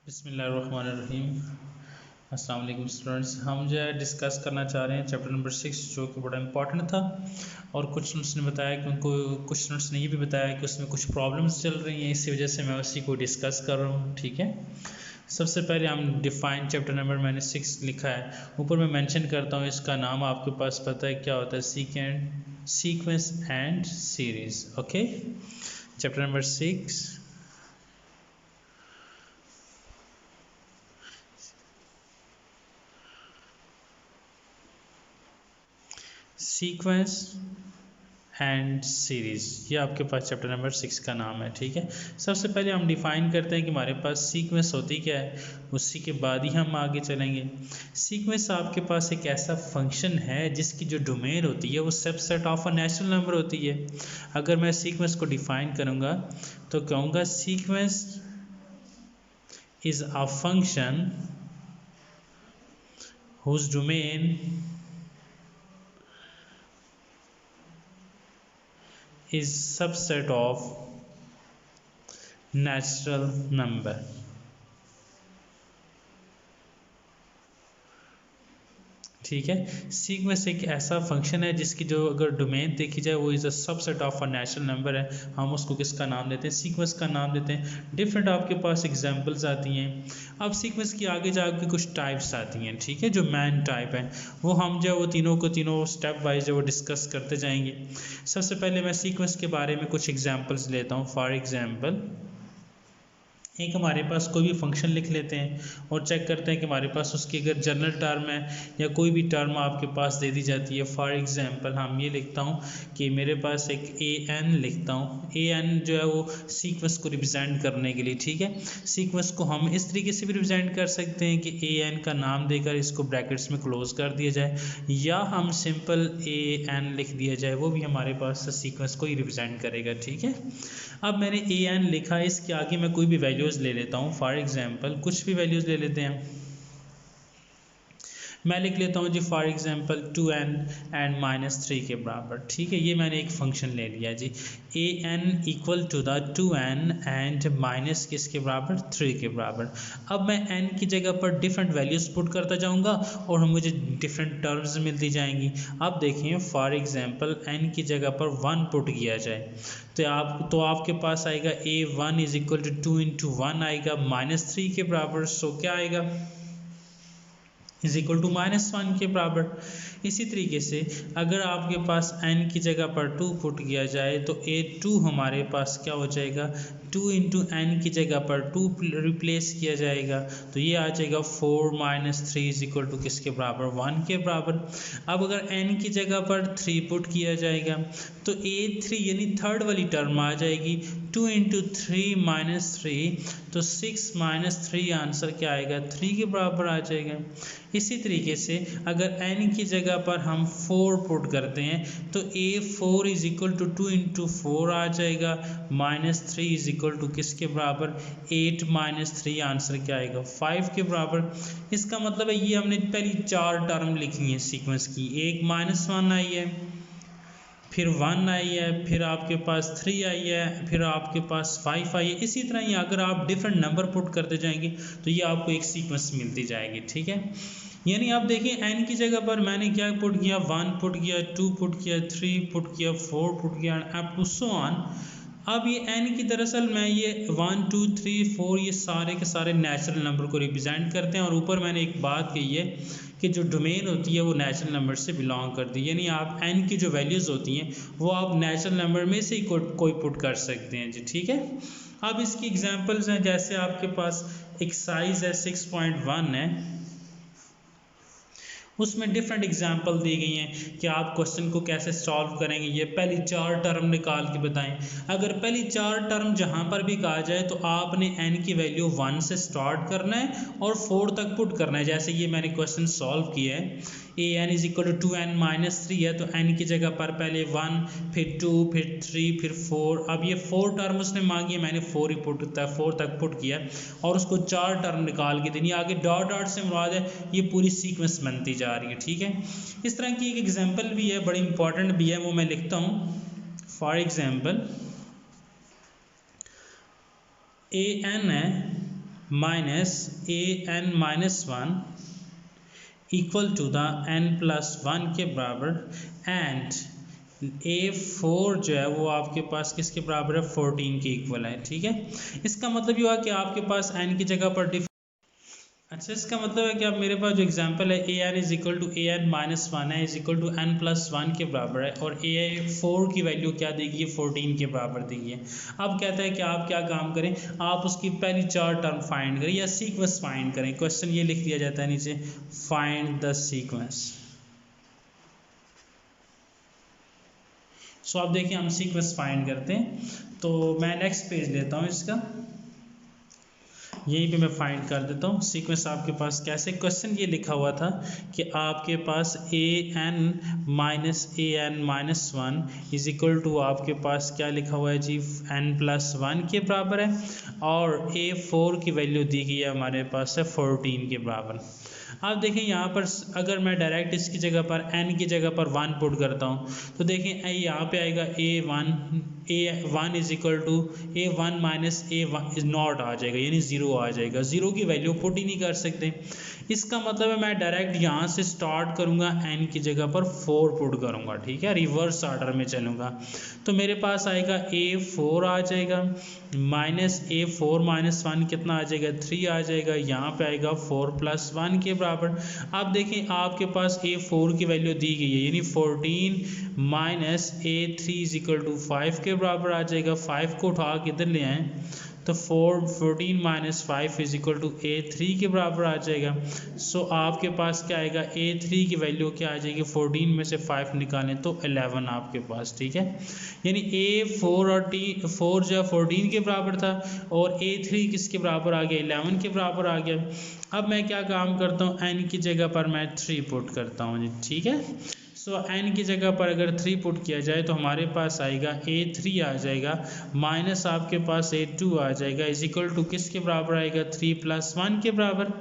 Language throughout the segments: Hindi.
बिस्मिल्लाहिर्रहमानिर्रहीम। अस्सलाम वालेकुम स्टूडेंट्स। हम जो है डिस्कस करना चाह रहे हैं चैप्टर नंबर 6 जो कि बड़ा इंपॉर्टेंट था और कुछ स्टूडेंट्स ने बताया कि उनको कुछ स्टूडेंट्स ने ये भी बताया कि उसमें कुछ प्रॉब्लम्स चल रही हैं, इसी वजह से मैं उसी को डिस्कस कर रहा हूँ। ठीक है, सबसे पहले हम डिफाइन चैप्टर नंबर मैंने 6 लिखा है, ऊपर मैं मेंशन करता हूँ इसका नाम आपके पास पता है क्या होता है, sequence and series. Okay, chapter number 6 sequence and series, ये आपके पास चैप्टर नंबर 6 का नाम है। ठीक है, सबसे पहले हम डिफाइन करते हैं कि हमारे पास सीक्वेंस होती क्या है, उसी के बाद ही हम आगे चलेंगे। सीक्वेंस आपके पास एक ऐसा फंक्शन है जिसकी जो डोमेन होती है वो subset of a natural number होती है। अगर मैं सीक्वेंस को डिफाइन करूँगा तो कहूँगा sequence is a function whose domain is subset of natural number। ठीक है, सीक्वेंस एक ऐसा फंक्शन है जिसकी जो अगर डोमेन देखी जाए वो is a subset of a natural number है। हम उसको किसका नाम देते हैं, सीक्वेंस का नाम देते हैं। डिफरेंट आपके पास एग्जांपल्स आती हैं। अब सीक्वेंस की आगे जाके कुछ टाइप्स आती हैं। ठीक है, जो मैन टाइप है वो हम जो वो तीनों को तीनों स्टेप वाइज जो वो डिस्कस करते जाएंगे। सबसे पहले मैं सीक्वेंस के बारे में कुछ एग्जाम्पल्स लेता हूँ। फॉर एग्जाम्पल, एक हमारे पास कोई भी फंक्शन लिख लेते हैं और चेक करते हैं कि हमारे पास उसकी अगर जनरल टर्म है या कोई भी टर्म आपके पास दे दी जाती है। फॉर एग्जांपल हम ये लिखता हूँ कि मेरे पास एक ए एन लिखता हूँ। ए एन जो है वो सीक्वेंस को रिप्रेजेंट करने के लिए, ठीक है, सीक्वेंस को हम इस तरीके से भी रिप्रेजेंट कर सकते हैं कि ए एन का नाम देकर इसको ब्रैकेट्स में क्लोज कर दिया जाए, या हम सिंपल ए एन लिख दिया जाए, वो भी हमारे पास सीक्वेंस को ही रिप्रेजेंट करेगा। ठीक है, अब मैंने ए एन लिखा है, इसके आगे मैं कोई भी वैल्यूज़ ले लेता हूँ। फॉर एग्जांपल कुछ भी वैल्यूज़ ले लेते हैं। मैं लिख लेता हूँ जी फॉर एग्जांपल 2n एंड -3 के बराबर। ठीक है, ये मैंने एक फंक्शन ले लिया जी, A N equal to the 2n and minus किसके बराबर, 3 के बराबर। अब मैं n की जगह पर डिफरेंट वैल्यूज़ पुट करता जाऊँगा और मुझे डिफरेंट टर्म्स मिलती जाएंगी। अब देखिए फॉर एग्जांपल n की जगह पर 1 पुट किया जाए तो आपके पास आएगा a1 is equal to 2 into 1 आएगा -3 के बराबर। सो क्या आएगा, इज इक्वल टू -1 के बराबर। इसी तरीके से अगर आपके पास n की जगह पर 2 पुट किया जाए तो a2 हमारे पास क्या हो जाएगा, 2 इंटू एन की जगह पर 2 रिप्लेस किया जाएगा तो ये आ जाएगा 4 - 3 इज इक्वल टू किसके बराबर, 1 के बराबर। अब अगर n की जगह पर 3 पुट किया जाएगा तो a3 यानी थर्ड वाली टर्म आ जाएगी, 2 इंटू 3 -3 तो 6 - 3 आंसर क्या आएगा, 3 के बराबर आ जाएगा। इसी तरीके से अगर n की जगह पर हम 4 पुट करते हैं तो a4 is equal to 2 into 4 आ जाएगा, -3 इज इक्वल टू किसके बराबर, 8 - 3 आंसर क्या आएगा, 5 के बराबर। इसका मतलब है ये हमने पहली 4 टर्म लिखी है सीक्वेंस की, एक -1 आई है, फिर 1 आई है, फिर आपके पास 3 आई है, फिर आपके पास 5 आई है। इसी तरह ही अगर आप डिफरेंट नंबर पुट करते जाएंगे तो ये आपको एक सीक्वेंस मिलती जाएगी। ठीक है, यानी आप देखिए n की जगह पर मैंने क्या पुट किया, 1 पुट किया, 2 पुट किया, 3 पुट किया, 4 पुट किया, अप टू सो ऑन। अब ये n की दरअसल मैं ये 1 2 3 4 ये सारे के सारे नेचुरल नंबर को रिप्रेजेंट करते हैं और ऊपर मैंने एक बात कही है कि जो डोमेन होती है वो नेचुरल नंबर से बिलोंग करती है, यानी आप n की जो वैल्यूज़ होती हैं वो आप नेचुरल नंबर में से ही कोई पुट कर सकते हैं जी। ठीक है, अब इसकी एग्जांपल्स हैं, जैसे आपके पास एक साइज़ है 6.1 है, उसमें डिफरेंट एग्जाम्पल दी गई हैं कि आप क्वेश्चन को कैसे सॉल्व करेंगे। ये पहली 4 टर्म निकाल के बताएं। अगर पहली 4 टर्म जहां पर भी कहा जाए तो आपने n की वैल्यू 1 से स्टार्ट करना है और 4 तक पुट करना है। जैसे ये मैंने क्वेश्चन सॉल्व किया है, A N is equal to 2n - 3 है तो n की जगह पर पहले 1 फिर 2 फिर 3 फिर 4। अब ये 4 टर्म उसने मांगी है, मैंने 4 ही पुट 4 तक पुट किया और उसको 4 टर्म निकाल के देनी। आगे डॉट डॉट से मुराद है ये पूरी सीक्वेंस बनती जा रही है। ठीक है, इस तरह की एक एग्जांपल भी है, बड़ी इंपॉर्टेंट भी है, वो मैं लिखता हूँ। फॉर एग्जांपल ए एन है minus an-1 equal to the n+1 के बराबर एंड A4 जो है वो आपके पास किसके बराबर है 14 के इक्वल है। ठीक है, इसका मतलब ये हुआ कि आपके पास n की जगह पर अच्छा, इसका मतलब है कि अब मेरे पास जो एग्जांपल है A N is equal to A N minus one है इज इक्वल टू n+1 के बराबर है और A4 की वैल्यू क्या देगी है 14 के बराबर देगी है। अब कहता है कि आप क्या काम करें, आप उसकी पहली 4 टर्म फाइंड करें या सीक्वेंस फाइंड करें। क्वेश्चन ये लिख दिया जाता है नीचे, फाइंड द सीक्वेंस। सो आप देखिए हम सीक्वेंस फाइंड करते हैं, तो मैं नेक्स्ट पेज लेता हूँ इसका, यहीं पे मैं फाइंड कर देता हूँ सीक्वेंस। आपके पास कैसे, क्वेश्चन ये लिखा हुआ था कि आपके पास an-1 इज इक्वल टू आपके पास क्या लिखा हुआ है जी n+1 के बराबर है और A4 की वैल्यू दी गई है हमारे पास है 14 के बराबर। आप देखें यहाँ पर अगर मैं डायरेक्ट इसकी जगह पर n की जगह पर 1 पुट करता हूँ तो देखें यहाँ पे आएगा A1 is equal to A1 minus A1 is not आ जाएगा, यानी 0 आ जाएगा। 0 की वैल्यू पुट ही नहीं कर सकते। इसका मतलब है मैं डायरेक्ट यहाँ से स्टार्ट करूँगा, n की जगह पर 4 पुट करूँगा। ठीक है, रिवर्स ऑर्डर में चलूँगा तो मेरे पास आएगा A4 आ जाएगा माइनस A4 माइनस 1 कितना आ जाएगा 3 आ जाएगा, यहाँ पे आएगा 4+1 के बराबर। आप देखें आपके पास A4 की वैल्यू दी गई है यानी 14 minus A3 is equal to 5 के बराबर आ जाएगा। 5 को उठा के इधर ले आएँ तो 14 minus 5 is equal to A3 के बराबर आ जाएगा। सो आपके पास क्या आएगा A3 की वैल्यू क्या आ जाएगी, 14 में से 5 निकालें तो 11 आपके पास। ठीक है, यानी A4 और 4 जो 14 के बराबर था और A3 किसके बराबर आ गया 11 के बराबर आ गया। अब मैं क्या काम करता हूँ, n की जगह पर मैं 3 पुट करता हूँ जी। ठीक है, सो n की जगह पर अगर 3 पुट किया जाए तो हमारे पास आएगा A3 आ जाएगा माइनस आपके पास A2 आ जाएगा इज इक्वल टू किसके बराबर आएगा 3+1 के बराबर।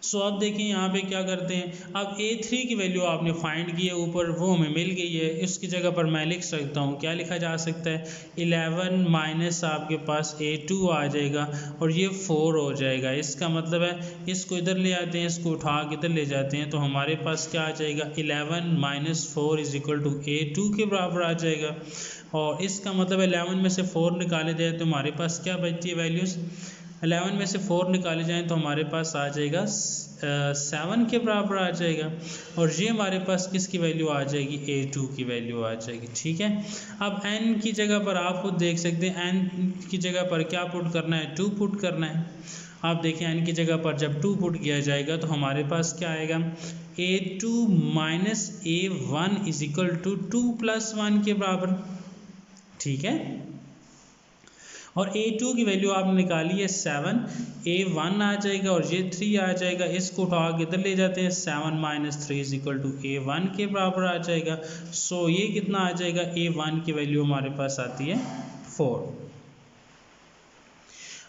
सो अब देखिए यहाँ पे क्या करते हैं, अब A3 की वैल्यू आपने फाइंड की है ऊपर, वो हमें मिल गई है। इसकी जगह पर मैं लिख सकता हूँ, क्या लिखा जा सकता है 11 माइनस आपके पास A2 आ जाएगा और ये 4 हो जाएगा। इसका मतलब है इसको इधर ले आते हैं, इसको उठा के इधर ले जाते हैं तो हमारे पास क्या आ जाएगा 11 minus 4 is equal to A2 के बराबर आ जाएगा। और इसका मतलब 11 में से 4 निकाले जाए तो हमारे पास क्या बचती है वैल्यूज़, 11 में से 4 निकाले जाएँ तो हमारे पास आ जाएगा 7 के बराबर आ जाएगा और ये हमारे पास किसकी वैल्यू आ जाएगी A2 की वैल्यू आ जाएगी। ठीक है, अब n की जगह पर आप खुद देख सकते हैं n की जगह पर क्या पुट करना है 2 पुट करना है। आप देखें n की जगह पर जब 2 पुट किया जाएगा तो हमारे पास क्या आएगा A2 minus A1 is equal to 2+1 के बराबर। ठीक है, और A2 की वैल्यू आपने निकाली है 7, A1 आ जाएगा और ये 3 आ जाएगा। इसको उठा के इधर ले जाते हैं 7 minus 3 is equal to A1 के बराबर आ जाएगा। सो ये कितना आ जाएगा A1 की वैल्यू हमारे पास आती है 4।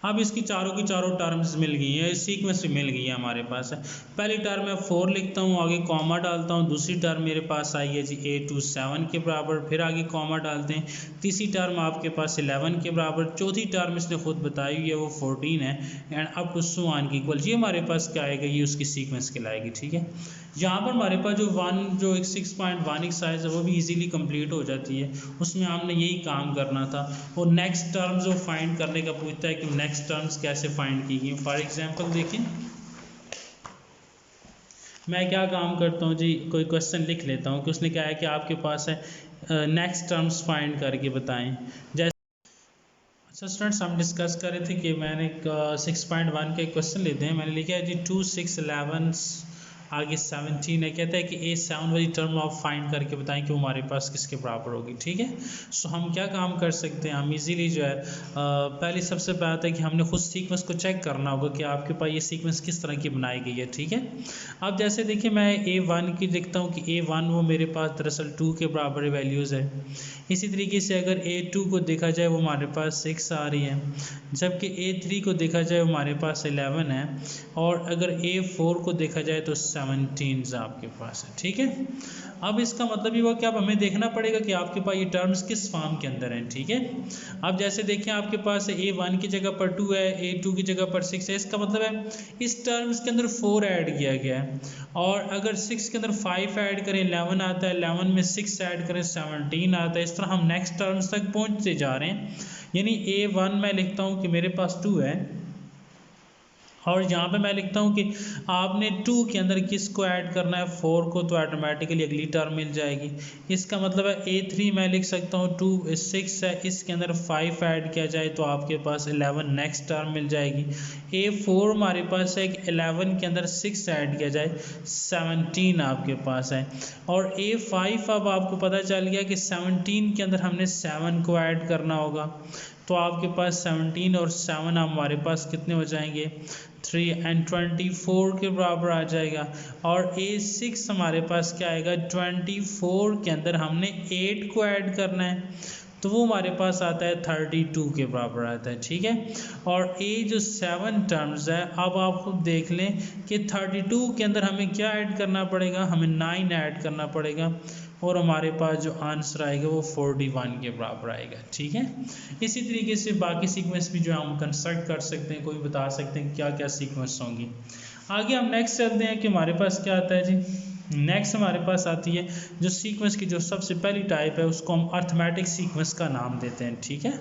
अब इसकी चारों की चारों टर्म्स मिल गई हैं, सीक्वेंस भी मिल गई है हमारे पास। पहली टर्म मैं 4 लिखता हूँ, आगे कॉमा डालता हूँ। दूसरी टर्म मेरे पास आई है जी A2 7 के बराबर, फिर आगे कॉमा डालते हैं। तीसरी टर्म आपके पास 11 के बराबर, चौथी टर्म इसने खुद बताई हुई है वो 14 है and up to so on की इक्वल। ये हमारे पास क्या आएगा, ये उसकी सीक्वेंस कहलाएगी। ठीक है, यहाँ पर हमारे पास जो एक 6.1 एक्सरसाइज है वो भी इजीली कंप्लीट हो जाती है, उसमें हमने यही काम करना था। और नेक्स्ट टर्म्स जो फाइंड करने का पूछता है कि नेक्स्ट टर्म्स कैसे फाइंड की गई। फॉर एग्जांपल देखिए मैं क्या काम करता हूँ जी, कोई क्वेश्चन लिख लेता हूँ कि उसने क्या है कि आपके पास है नेक्स्ट टर्म्स फाइंड करके बताएं। जैसे अच्छा स्टूडेंट्स, हम डिस्कस कर रहे थे कि मैंने 6.1 का क्वेश्चन लेते हैं। मैंने लिखा है जी 2 6 11 आगे 17 है। कहता है कि A7 वाली टर्म आप फाइंड करके बताएं कि वो हमारे पास किसके बराबर होगी। ठीक है, सो हम क्या काम कर सकते हैं, हम इजीली जो है पहले सबसे बात है कि हमने खुद सीक्वेंस को चेक करना होगा कि आपके पास ये सीक्वेंस किस तरह की बनाई गई है। ठीक है, अब जैसे देखिए मैं A1 की लिखता हूँ कि A1 वो मेरे पास दरअसल 2 के बराबर वैल्यूज़ है। इसी तरीके से अगर A2 को देखा जाए वो हमारे पास 6 आ रही है, जबकि A3 को देखा जाए वो हमारे पास 11 है और अगर A4 को देखा जाए तो 17 आपके पास है। ठीक है, अब इसका मतलब ये हुआ कि अब हमें देखना पड़ेगा कि आपके पास ये टर्म्स किस फॉर्म के अंदर हैं। ठीक है, अब जैसे देखें आपके पास a1 की जगह पर 2 है, a2 की जगह पर 6 है, इसका मतलब है इस टर्म्स के अंदर 4 ऐड किया गया है, और अगर 6 के अंदर 5 ऐड करें 11 आता है, 11 में 6 ऐड करें 17 आता है। इस तरह हम नेक्स्ट टर्म्स तक पहुंचते जा रहे हैं। यानी a1 मैं लिखता हूँ कि मेरे पास 2 है, और यहाँ पे मैं लिखता हूँ कि आपने 2 के अंदर किसको ऐड करना है, 4 को, तो ऑटोमेटिकली अगली टर्म मिल जाएगी। इसका मतलब है a3 मैं लिख सकता हूँ 2 6 है, इसके अंदर 5 ऐड किया जाए तो आपके पास 11 नेक्स्ट टर्म मिल जाएगी। a4 हमारे पास है कि 11 के अंदर 6 ऐड किया जाए 17 आपके पास है, और a5 अब आपको पता चल गया कि 17 के अंदर हमने 7 को ऐड करना होगा, तो आपके पास 17 और 7 हमारे पास कितने हो जाएंगे, 3 and 24 के बराबर आ जाएगा। और a6 हमारे पास क्या आएगा, 24 के अंदर हमने 8 को ऐड करना है, तो वो हमारे पास आता है 32 के बराबर आता है। ठीक है, और ए जो 7 टर्म्स है, अब आप खुद देख लें कि 32 के अंदर हमें क्या ऐड करना पड़ेगा, हमें 9 ऐड करना पड़ेगा, और हमारे पास जो आंसर आएगा वो 41 के बराबर आएगा। ठीक है, इसी तरीके से बाकी सीक्वेंस भी जो हम कंस्ट्रक्ट कर सकते हैं, कोई बता सकते हैं क्या क्या सीक्वेंस होंगी। आगे हम नेक्स्ट चलते हैं कि हमारे पास क्या आता है जी। नेक्स्ट हमारे पास आती है जो सीक्वेंस की जो सबसे पहली टाइप है, उसको हम अर्थमेटिक सीक्वेंस का नाम देते हैं। ठीक है,